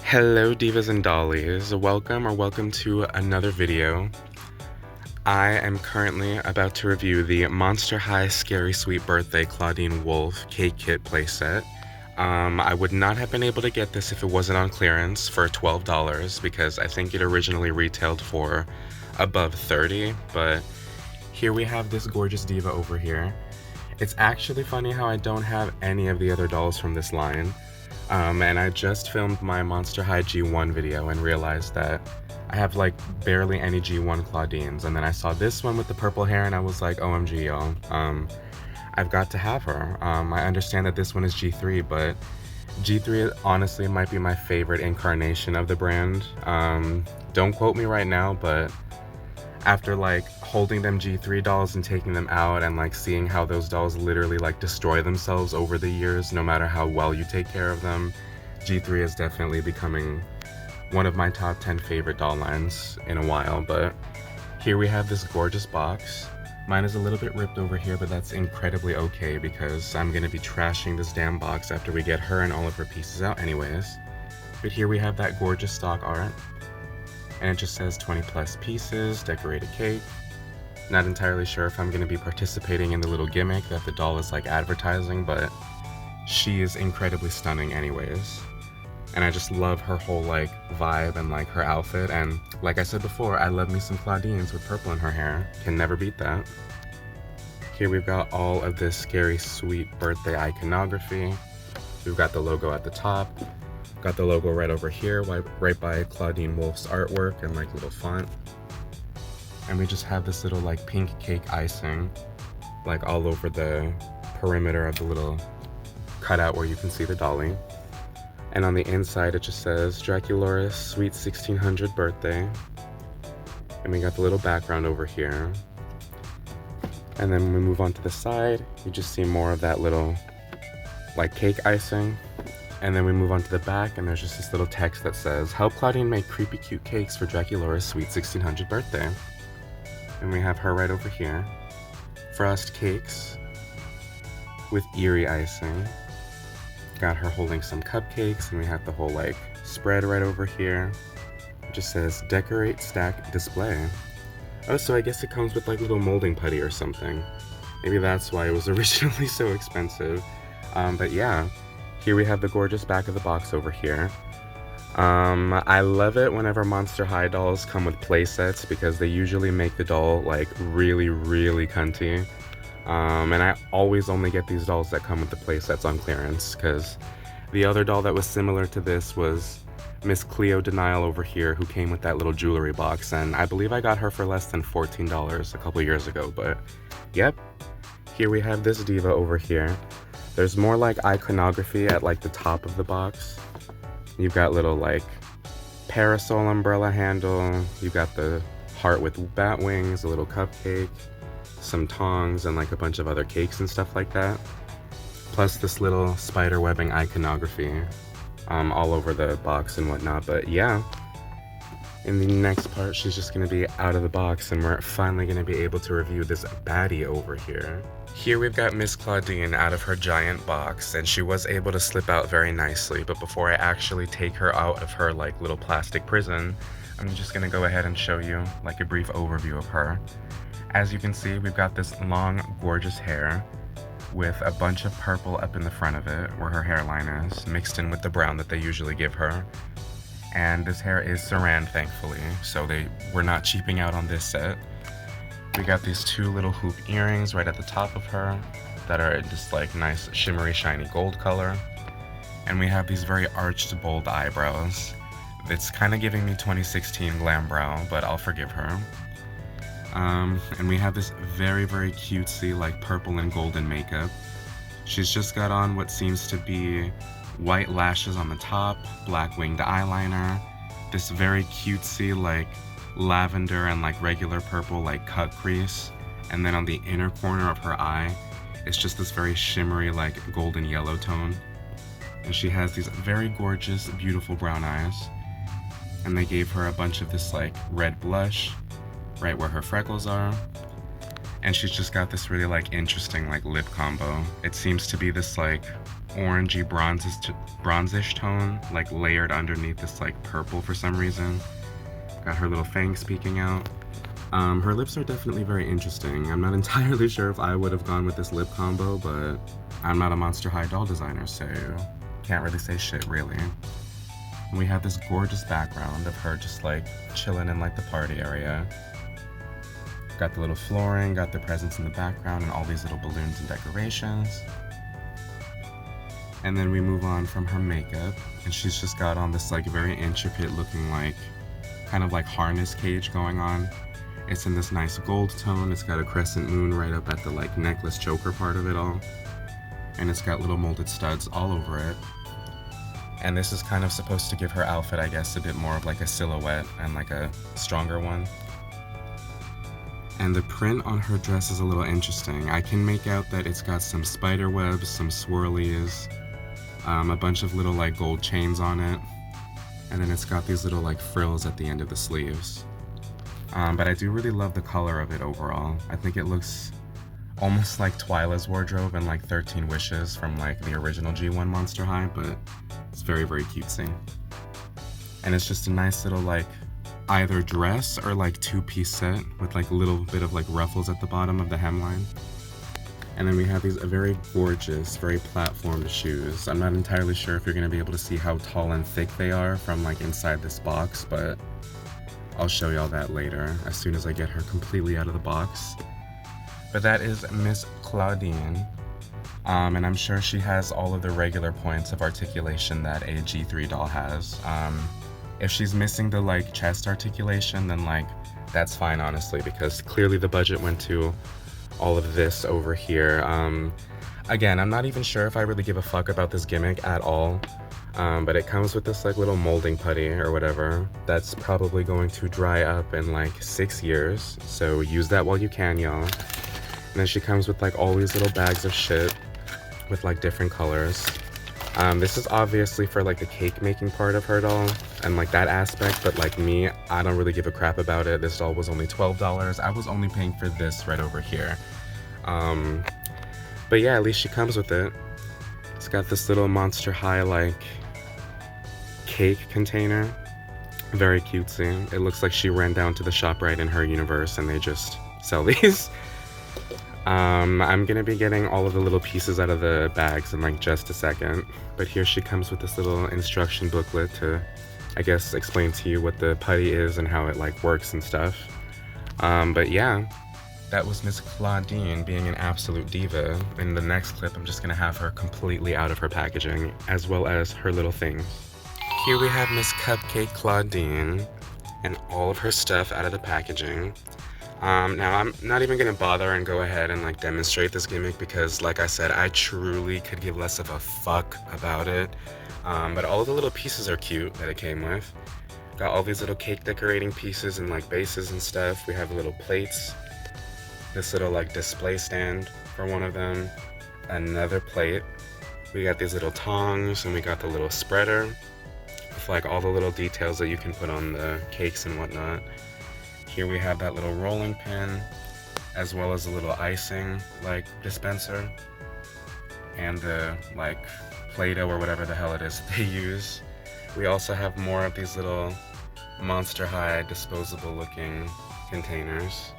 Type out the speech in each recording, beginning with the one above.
Hello divas and dollies, welcome to another video. I am currently about to review the Monster High Scary Sweet Birthday Clawdeen Wolf Cake Kit playset. I would not have been able to get this if it wasn't on clearance for $12 because I think it originally retailed for above $30, but here we have this gorgeous diva over here. It's actually funny how I don't have any of the other dolls from this line. And I just filmed my Monster High G1 video and realized that I have like barely any G1 Clawdeens, and then I saw this one with the purple hair and I was like, OMG y'all, I've got to have her. I understand that this one is G3, but G3 honestly might be my favorite incarnation of the brand. Don't quote me right now, but after like holding them G3 dolls and taking them out and like seeing how those dolls literally like destroy themselves over the years no matter how well you take care of them, G3 is definitely becoming one of my top 10 favorite doll lines in a while. But here we have this gorgeous box. Mine is a little bit ripped over here, but that's incredibly okay because I'm gonna be trashing this damn box after we get her and all of her pieces out anyways. But here we have that gorgeous stock art, and it just says 20 plus pieces, decorated cake. Not entirely sure if I'm going to be participating in the little gimmick that the doll is like advertising, but she is incredibly stunning anyways. And I just love her whole like vibe and like her outfit, and like I said before, I love me some Clawdeens with purple in her hair. Can never beat that. Here we've got all of this scary sweet birthday iconography. We've got the logo at the top. Got the logo right over here, right by Clawdeen Wolf's artwork and like little font. And we just have this little like pink cake icing like all over the perimeter of the little cutout where you can see the dolly. And on the inside it just says Draculaurus Sweet 1600 Birthday. And we got the little background over here. And then when we move on to the side, you just see more of that little like cake icing. And then we move on to the back, and there's just this little text that says, help Clawdeen make creepy cute cakes for Draculaurus Sweet 1600 Birthday. And we have her right over here. Frost cakes with eerie icing. Got her holding some cupcakes, and we have the whole like spread right over here. It just says decorate, stack, display. Oh, so I guess it comes with like little molding putty or something. Maybe that's why it was originally so expensive. But yeah. Here we have the gorgeous back of the box over here. I love it whenever Monster High dolls come with play sets because they usually make the doll like really, really cunty. And I always only get these dolls that come with the play sets on clearance, because the other doll that was similar to this was Miss Cleo Denial over here, who came with that little jewelry box, and I believe I got her for less than $14 a couple years ago. But yep, here we have this diva over here. There's more like iconography at like the top of the box. You've got little like parasol umbrella handle. You've got the heart with bat wings, a little cupcake, some tongs, and like a bunch of other cakes and stuff like that. Plus this little spider webbing iconography all over the box and whatnot. But yeah, in the next part, she's just gonna be out of the box, and we're finally gonna be able to review this baddie over here. Here we've got Miss Clawdeen out of her giant box, and she was able to slip out very nicely, but before I actually take her out of her like little plastic prison, I'm just gonna go ahead and show you like a brief overview of her. As you can see, we've got this long, gorgeous hair with a bunch of purple up in the front of it, where her hairline is, mixed in with the brown that they usually give her. And this hair is saran, thankfully, so we're not cheaping out on this set. We got these two little hoop earrings right at the top of her that are just like nice shimmery shiny gold color. And we have these very arched bold eyebrows. It's kind of giving me 2016 glam brow, but I'll forgive her. And we have this very, very cutesy like purple and golden makeup. She's just got on what seems to be white lashes on the top, black winged eyeliner, this very cutesy like lavender and like regular purple like cut crease, and then on the inner corner of her eye it's just this very shimmery like golden yellow tone. And she has these very gorgeous, beautiful brown eyes, and they gave her a bunch of this like red blush right where her freckles are. And she's just got this really like interesting like lip combo. It seems to be this like orangey bronzish tone, like layered underneath this like purple for some reason. Got her little fangs peeking out. Her lips are definitely very interesting. I'm not entirely sure if I would have gone with this lip combo, but I'm not a Monster High doll designer, so can't really say shit really. And we have this gorgeous background of her just like chilling in like the party area. Got the little flooring, got the presents in the background, and all these little balloons and decorations. And then we move on from her makeup, and she's just got on this like very intricate looking like kind of like harness cage going on. It's in this nice gold tone. It's got a crescent moon right up at the like necklace choker part of it all. And it's got little molded studs all over it. And this is kind of supposed to give her outfit, I guess, a bit more of like a silhouette and like a stronger one. And the print on her dress is a little interesting. I can make out that it's got some spider webs, some swirlies, a bunch of little like gold chains on it. And then it's got these little like frills at the end of the sleeves. But I do really love the color of it overall. I think it looks almost like Twyla's wardrobe and like 13 Wishes from like the original G1 Monster High, but it's very, very cutesy. And it's just a nice little like either dress or like two-piece set with like a little bit of like ruffles at the bottom of the hemline. And then we have these very gorgeous, very platformed shoes. I'm not entirely sure if you're gonna be able to see how tall and thick they are from like inside this box, but I'll show y'all that later as soon as I get her completely out of the box. But that is Miss Clawdeen. And I'm sure she has all of the regular points of articulation that a G3 doll has. If she's missing the like chest articulation, then like that's fine honestly, because clearly the budget went to all of this over here. Again, I'm not even sure if I really give a fuck about this gimmick at all, but it comes with this like little molding putty or whatever that's probably going to dry up in like 6 years, so use that while you can, y'all. And then she comes with like all these little bags of shit with like different colors. This is obviously for like the cake making part of her doll and like that aspect, but like me, I don't really give a crap about it. This doll was only $12. I was only paying for this right over here. But yeah, at least she comes with it. It's got this little Monster High like cake container. Very cutesy. It looks like she ran down to the ShopRite in her universe and they just sell these. I'm gonna be getting all of the little pieces out of the bags in like just a second, but here she comes with this little instruction booklet to, I guess, explain to you what the putty is and how it like works and stuff. But yeah, that was Miss Clawdeen being an absolute diva. In the next clip, I'm just gonna have her completely out of her packaging, as well as her little things. Here we have Miss Cupcake Clawdeen and all of her stuff out of the packaging. Now I'm not even gonna bother and go ahead and like demonstrate this gimmick because like I said, I truly could give less of a fuck about it. But all of the little pieces are cute that it came with. Got all these little cake decorating pieces and like bases and stuff. We have little plates. This little like display stand for one of them. Another plate. We got these little tongs and we got the little spreader with like all the little details that you can put on the cakes and whatnot. Here we have that little rolling pin, as well as a little icing like dispenser, and the like Play-Doh or whatever the hell it is that they use. We also have more of these little Monster High disposable looking containers.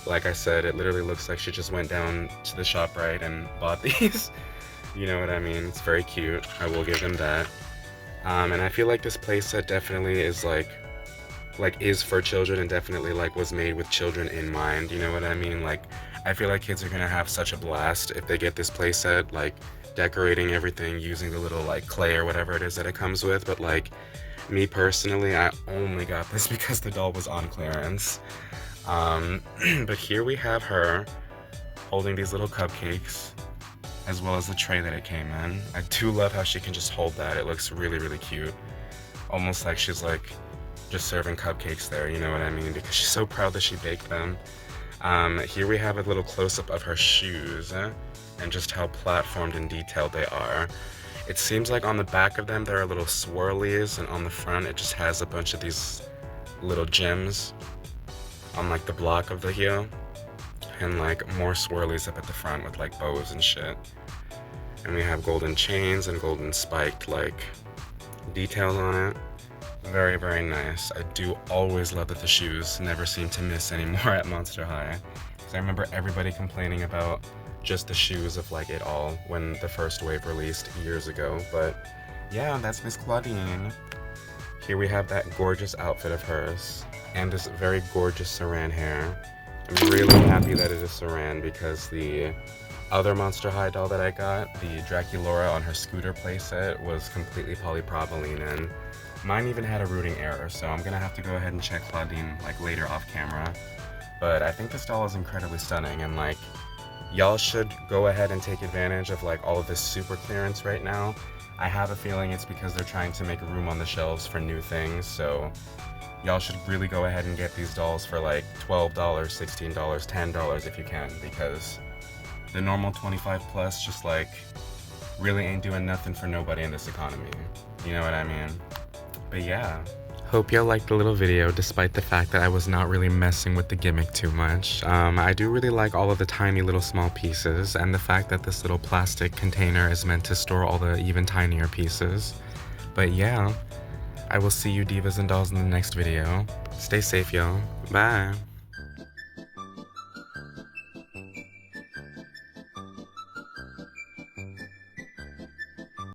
Like I said, it literally looks like she just went down to the ShopRite and bought these. You know what I mean? It's very cute. I will give them that. And I feel like this playset definitely is is for children and definitely like was made with children in mind, you know what I mean? Like, I feel like kids are gonna have such a blast if they get this playset, like decorating everything using the little like clay or whatever it is that it comes with. But like me personally, I only got this because the doll was on clearance. But here we have her holding these little cupcakes, as well as the tray that it came in. I do love how she can just hold that. It looks really, really cute. Almost like she's like just serving cupcakes there, you know what I mean? Because she's so proud that she baked them. Here we have a little close-up of her shoes and just how platformed and detailed they are. It seems like on the back of them there are little swirlies, and on the front it just has a bunch of these little gems on like the block of the heel. and like more swirlies up at the front with like bows and shit. And we have golden chains and golden spiked like details on it. Very, very nice. I do always love that the shoes never seem to miss anymore at Monster High. Because I remember everybody complaining about just the shoes of like it all when the first wave released years ago. But yeah, that's Miss Clawdeen. Here we have that gorgeous outfit of hers and this very gorgeous saran hair. I'm really happy that it is saran because the other Monster High doll that I got, the Draculaura on her scooter playset, was completely polypropylene, and mine even had a routing error, so I'm gonna have to go ahead and check Clawdeen like later off camera. But I think this doll is incredibly stunning, and like y'all should go ahead and take advantage of like all of this super clearance right now. I have a feeling it's because they're trying to make room on the shelves for new things, so y'all should really go ahead and get these dolls for like $12, $16, $10 if you can, because the normal 25 plus just like really ain't doing nothing for nobody in this economy. You know what I mean? But yeah. Hope y'all liked the little video despite the fact that I was not really messing with the gimmick too much. I do really like all of the tiny little small pieces and the fact that this little plastic container is meant to store all the even tinier pieces. But yeah, I will see you divas and dolls in the next video. Stay safe, y'all. Bye.